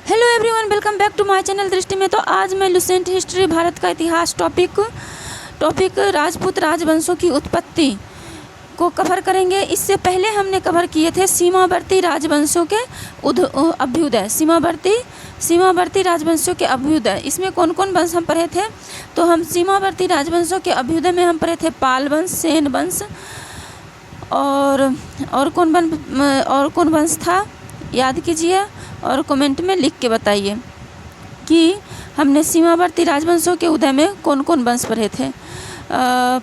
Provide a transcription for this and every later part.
Hello everyone, welcome back to my channel Drishti में। तो आज मैं लुसेंट हिस्ट्री भारत का इतिहास टॉपिक राजपूत राजवंशों की उत्पत्ति को कवर करेंगे। इससे पहले हमने कवर किए थे सीमावर्ती राजवंशों के अभ्युदय, सीमावर्ती राजवंशों के अभ्युदय। इसमें कौन कौन वंश हम पढ़े थे? तो हम सीमावर्ती राजवंशों के अभ्युदय में हम पढ़े थे पाल वंश, सेन वंश और कौन वंश था, याद कीजिए और कमेंट में लिख के बताइए कि हमने सीमावर्ती राजवंशों के उदय में कौन कौन वंश पढ़े थे।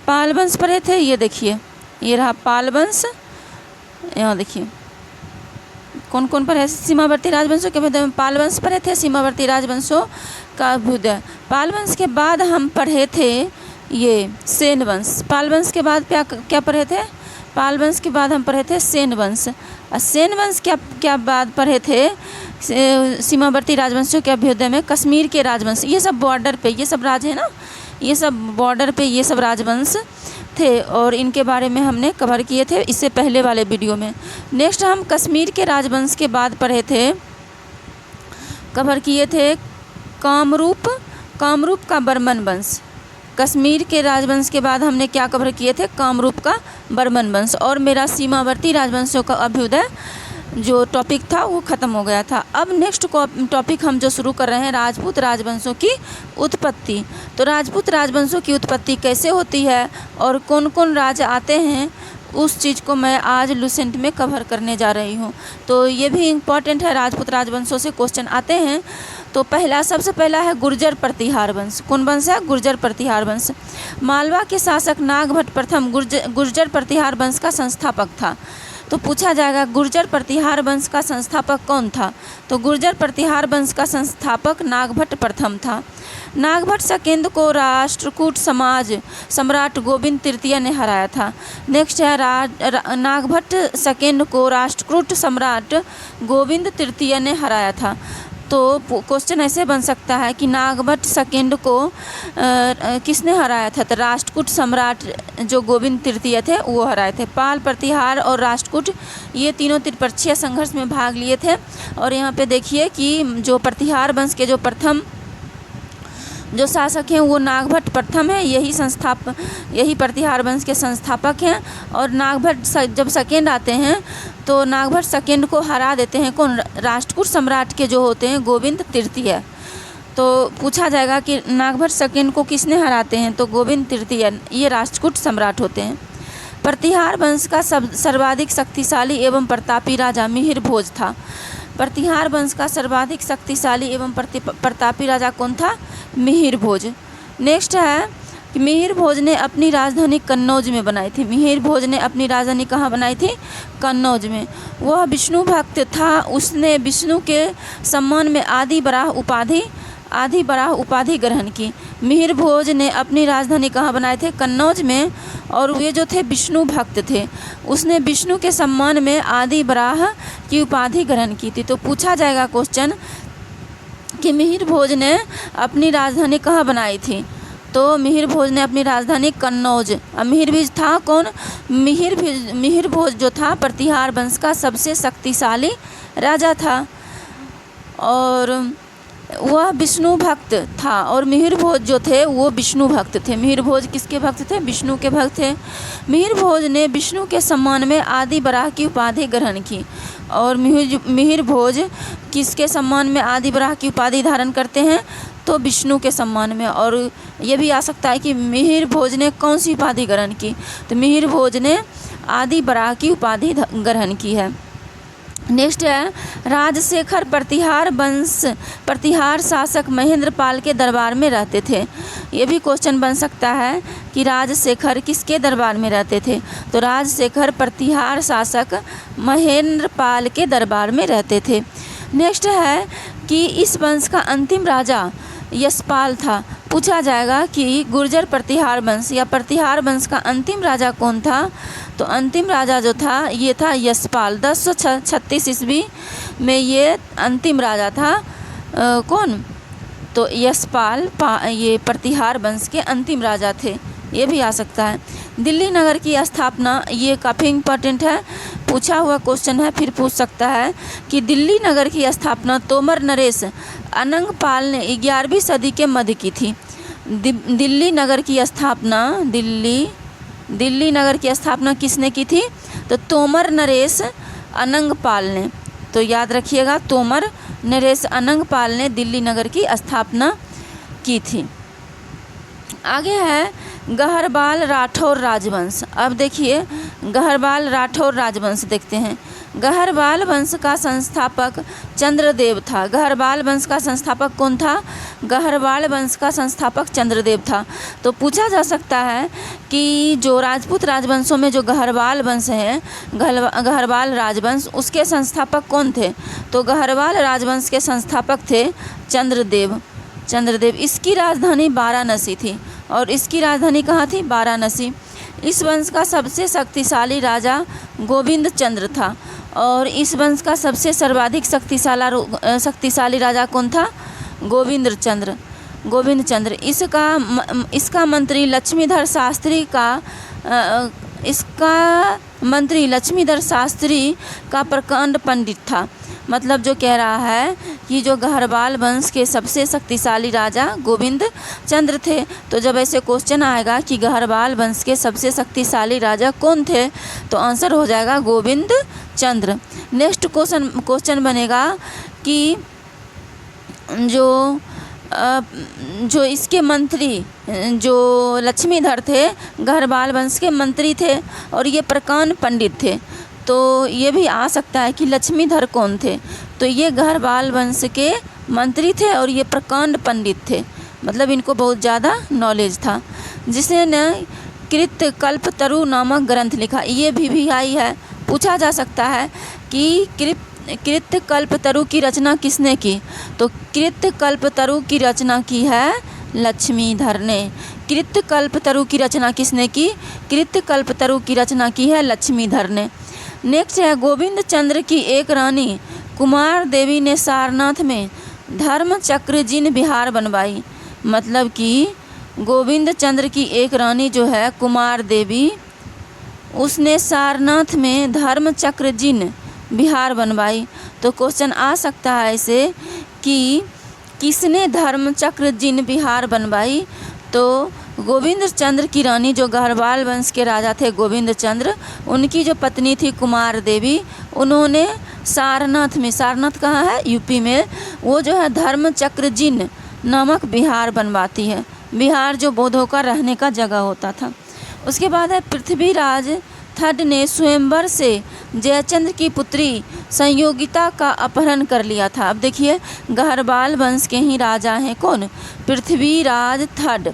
पाल वंश पढ़े थे, ये देखिए, ये रहा पाल वंश। यहाँ देखिए कौन कौन पढ़े सीमावर्ती राजवंशों के उदय में। पाल वंश पढ़े थे, सीमावर्ती राजवंशों का अभ्युदय। पाल वंश के बाद हम पढ़े थे ये सेन वंश। पाल वंश के बाद क्या पढ़े थे? पाल वंश के बाद हम पढ़े थे सेन वंश। और सेन वंश क्या बाद पढ़े थे सीमावर्ती राजवंशों के अभ्युदय में? कश्मीर के राजवंश। ये सब बॉर्डर पे, ये सब राज है ना, ये सब बॉर्डर पे ये सब राजवंश थे और इनके बारे में हमने कवर किए थे इससे पहले वाले वीडियो में। नेक्स्ट हम कश्मीर के राजवंश के बाद कवर किए थे कामरूप का बर्मन वंश। कश्मीर के राजवंश के बाद हमने क्या कवर किए थे? कामरूप का बर्मन वंश। और मेरा सीमावर्ती राजवंशों का अभ्युदय जो टॉपिक था वो ख़त्म हो गया था। अब नेक्स्ट टॉपिक हम जो शुरू कर रहे हैं, राजपूत राजवंशों की उत्पत्ति। तो राजपूत राजवंशों की उत्पत्ति कैसे होती है और कौन कौन राज आते हैं, उस चीज़ को मैं आज लुसेंट में कवर करने जा रही हूँ। तो ये भी इम्पॉर्टेंट है, राजपूत राजवंशों से क्वेश्चन आते हैं। तो सबसे पहला है गुर्जर प्रतिहार वंश। कौन वंश है? गुर्जर प्रतिहार वंश। मालवा के शासक नागभट्ट प्रथम गुर्जर प्रतिहार वंश का संस्थापक था। तो पूछा जाएगा गुर्जर प्रतिहार वंश का संस्थापक कौन था? तो गुर्जर प्रतिहार वंश का संस्थापक नागभट्ट प्रथम था। नागभट्ट सकेंद्र को राष्ट्रकूट सम्राट गोविंद तृतीय ने हराया था। नेक्स्ट है नागभट्ट सकेंद्र को राष्ट्रकूट सम्राट गोविंद तृतीय ने हराया था। तो क्वेश्चन ऐसे बन सकता है कि नागभट्ट सकेंद्र को किसने हराया था? तो राष्ट्रकूट सम्राट जो गोविंद तृतीय थे वो हराए थे। पाल, प्रतिहार और राष्ट्रकूट ये तीनों त्रिपक्षीय संघर्ष में भाग लिए थे। और यहाँ पे देखिए कि जो प्रतिहार वंश के जो प्रथम जो शासक हैं वो नागभट्ट प्रथम है, यही प्रतिहार वंश के संस्थापक हैं। और नागभट्ट जब सेकेंड आते हैं तो नागभट्ट सेकेंड को हरा देते हैं कौन? राष्ट्रकूट सम्राट के जो होते हैं गोविंद तृतीय। तो पूछा जाएगा कि नागभट्ट सेकेंड को किसने हराते हैं? तो गोविंद तृतीय, ये राष्ट्रकूट सम्राट होते हैं। प्रतिहार वंश का सर्वाधिक शक्तिशाली एवं प्रतापी राजा मिहिर भोज था। प्रतिहार वंश का सर्वाधिक शक्तिशाली एवं प्रतापी राजा कौन था? मिहिर भोज। नेक्स्ट है कि मिहिर भोज ने अपनी राजधानी कन्नौज में बनाई थी। मिहिर भोज ने अपनी राजधानी कहाँ बनाई थी? कन्नौज में। वह विष्णु भक्त था। उसने विष्णु के सम्मान में आदि बराह उपाधि ग्रहण की। मिहिर भोज ने अपनी राजधानी कहाँ बनाए थे? कन्नौज में। और वे जो थे विष्णु भक्त थे, उसने विष्णु के सम्मान में आदि बराह की उपाधि ग्रहण की थी। तो पूछा जाएगा क्वेश्चन कि मिहिर भोज ने अपनी राजधानी कहाँ बनाई थी? तो मिहिर भोज ने अपनी राजधानी कन्नौज। मिहिर भोज था कौन? मिहिर भोज जो था प्रतिहार वंश का सबसे शक्तिशाली राजा था और वह विष्णु भक्त था। और मिहिर भोज जो थे वो विष्णु भक्त थे। मिहिर भोज किसके भक्त थे? विष्णु के भक्त थे। मिहिर भोज ने विष्णु के सम्मान में आदि बराह की उपाधि ग्रहण की। और मिहिर भोज किसके सम्मान में आदि बराह की उपाधि धारण करते हैं? तो विष्णु के सम्मान में। और ये भी आ सकता है कि मिहिर भोज ने कौन सी उपाधि ग्रहण की? तो मिहिर भोज ने आदि बराह की उपाधि ग्रहण की है। नेक्स्ट है राजशेखर प्रतिहार शासक महेंद्र पाल के दरबार में रहते थे। ये भी क्वेश्चन बन सकता है कि राजशेखर किसके दरबार में रहते थे? तो राजशेखर प्रतिहार शासक महेंद्र पाल के दरबार में रहते थे। नेक्स्ट है कि इस वंश का अंतिम राजा यशपाल था। पूछा जाएगा कि गुर्जर प्रतिहार वंश या प्रतिहार वंश का अंतिम राजा कौन था? तो अंतिम राजा जो था ये था यशपाल। 1036 ईस्वी में ये अंतिम राजा था। कौन? तो यशपाल ये प्रतिहार वंश के अंतिम राजा थे ये भी आ सकता है। दिल्ली नगर की स्थापना, ये काफ़ी इम्पोर्टेंट है, पूछा हुआ क्वेश्चन है, फिर पूछ सकता है कि दिल्ली नगर की स्थापना तोमर नरेश अनंगपाल ने 11वीं सदी के मध्य की थी। दिल्ली नगर की स्थापना, दिल्ली नगर की स्थापना किसने की थी? तो तोमर नरेश अनंगपाल ने। तो याद रखिएगा, तोमर नरेश अनंगपाल ने दिल्ली नगर की स्थापना की थी। आगे है गहरवाल राठौर राजवंश। अब देखिए गहरवाल राठौर राजवंश देखते हैं। गहरवाल वंश का संस्थापक चंद्रदेव था। गहरवाल वंश का संस्थापक कौन था? गहरवाल वंश का संस्थापक चंद्रदेव था। तो पूछा जा सकता है कि जो राजपूत राजवंशों में जो गहरवाल वंश है, गहरवाल राजवंश, उसके संस्थापक कौन थे? तो गहरवाल राजवंश के संस्थापक थे चंद्रदेव। इसकी राजधानी वाराणसी थी। और इसकी राजधानी कहाँ थी? वाराणसी। इस वंश का सबसे शक्तिशाली राजा गोविंद चंद्र था। और इस वंश का सबसे सर्वाधिक शक्तिशाली राजा कौन था? गोविंद चंद्र। इसका मंत्री लक्ष्मीधर शास्त्री का प्रकांड पंडित था। मतलब जो कह रहा है कि जो गहरवाल वंश के सबसे शक्तिशाली राजा गोविंद चंद्र थे। तो जब ऐसे क्वेश्चन आएगा कि गहरवाल वंश के सबसे शक्तिशाली राजा कौन थे, तो आंसर हो जाएगा गोविंद चंद्र। नेक्स्ट क्वेश्चन बनेगा कि जो इसके मंत्री, जो लक्ष्मीधर थे, गहरवाल वंश के मंत्री थे और ये प्रकांड पंडित थे। तो ये भी आ सकता है कि लक्ष्मीधर कौन थे? तो ये गहरवाल वंश के मंत्री थे और ये प्रकांड पंडित थे। मतलब इनको बहुत ज़्यादा नॉलेज था। जिसने कृतकल्पतरु नामक ग्रंथ लिखा, ये भी आई है। पूछा जा सकता है कि कृतकल्पतरु की रचना किसने की? तो कृतकल्पतरु की रचना की है लक्ष्मीधर ने। कृतकल्पतरु की रचना किसने की? कृतकल्पतरु की रचना की है लक्ष्मीधर ने। नेक्स्ट है गोविंद चंद्र की एक रानी कुमार देवी ने सारनाथ में धर्म चक्र जिन विहार बनवाई। मतलब कि गोविंद चंद्र की एक रानी जो है कुमार देवी, उसने सारनाथ में धर्म चक्र जिन विहार बनवाई। तो क्वेश्चन आ सकता है ऐसे कि किसने धर्म चक्र जिन विहार बनवाई? तो गोविंद चंद्र की रानी, जो गहरवाल वंश के राजा थे गोविंद चंद्र, उनकी जो पत्नी थी कुमार देवी, उन्होंने सारनाथ कहाँ है? यूपी में। वो जो है धर्म चक्र जिन नामक विहार बनवाती है। विहार जो बौद्धों का रहने का जगह होता था। उसके बाद है पृथ्वीराज थड ने स्वयंवर से जयचंद्र की पुत्री संयोगिता का अपहरण कर लिया था। अब देखिए गहरवाल वंश के ही राजा हैं कौन? पृथ्वीराज थड।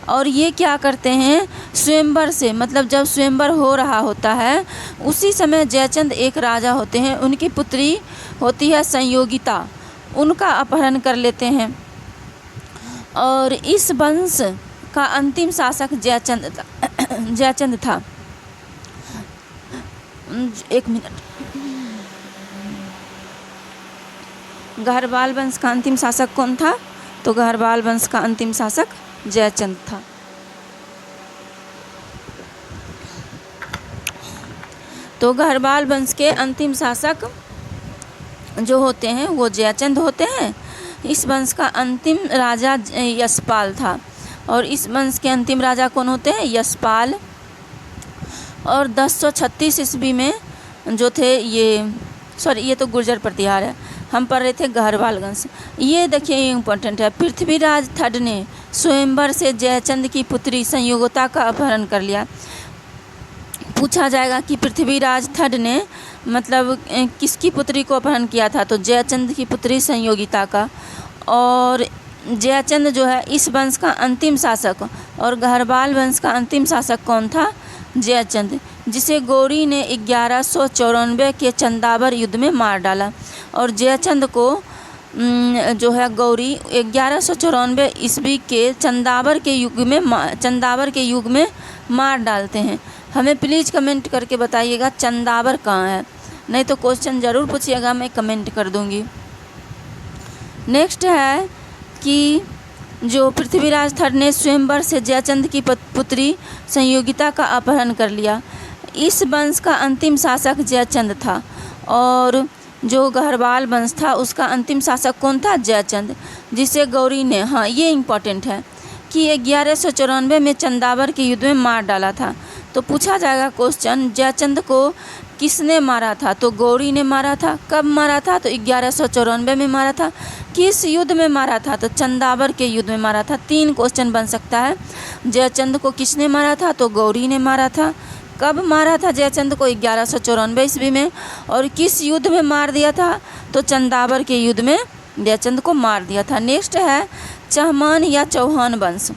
और ये क्या करते हैं? स्वयंवर से, मतलब जब स्वयंवर हो रहा होता है उसी समय जयचंद एक राजा होते हैं, उनकी पुत्री होती है संयोगिता, उनका अपहरण कर लेते हैं। और इस वंश का अंतिम शासक जयचंद था। एक मिनट। गहरवाल वंश का अंतिम शासक कौन था? तो गहरवाल वंश का अंतिम शासक जयचंद था। तो गहरवाल वंश के अंतिम शासक जो होते हैं वो जयचंद होते हैं। इस वंश का अंतिम राजा यशपाल था। और इस वंश के अंतिम राजा कौन होते हैं? यशपाल। और 1036 ईस्वी में जो थे ये तो गुर्जर प्रतिहार है, हम पढ़ रहे थे गहरवाल वंश। ये देखिए इम्पोर्टेंट है। पृथ्वीराज थड ने स्वयंवर से जयचंद की पुत्री संयोगिता का अपहरण कर लिया। पूछा जाएगा कि पृथ्वीराज थड ने मतलब किसकी पुत्री को अपहरण किया था? तो जयचंद की पुत्री संयोगिता का। और जयचंद जो है इस वंश का अंतिम शासक, और गहरवाल वंश का अंतिम शासक कौन था? जयचंद, जिसे गौरी ने 1194 के चंदावर युद्ध में मार डाला। और जयचंद को जो है गौरी 1194 ईस्वी के चंदावर के युग में मार डालते हैं। हमें प्लीज़ कमेंट करके बताइएगा चंदावर कहाँ है, नहीं तो क्वेश्चन ज़रूर पूछिएगा, मैं कमेंट कर दूँगी। नेक्स्ट है कि जो पृथ्वीराज थर ने स्वयंवर से जयचंद की पुत्री संयोगिता का अपहरण कर लिया। इस वंश का अंतिम शासक जयचंद था और जो गहरवाल वंश था उसका अंतिम शासक कौन था? जयचंद, जिसे गौरी ने, हाँ ये इम्पोर्टेंट है कि 1194 में चंदावर के युद्ध में मार डाला था। तो पूछा जाएगा क्वेश्चन, जयचंद को किसने मारा था? तो गौरी ने मारा था। कब मारा था? तो 1194 में मारा था। किस युद्ध में मारा था? तो चंदावर के युद्ध में मारा था। 3 क्वेश्चन बन सकता है। जयचंद को किसने मारा था? तो गौरी ने मारा था। कब मारा था जयचंद को? 1194 ईस्वी में। और किस युद्ध में मार दिया था? तो चंदावर के युद्ध में जयचंद को मार दिया था। नेक्स्ट है चहमान या चौहान वंश।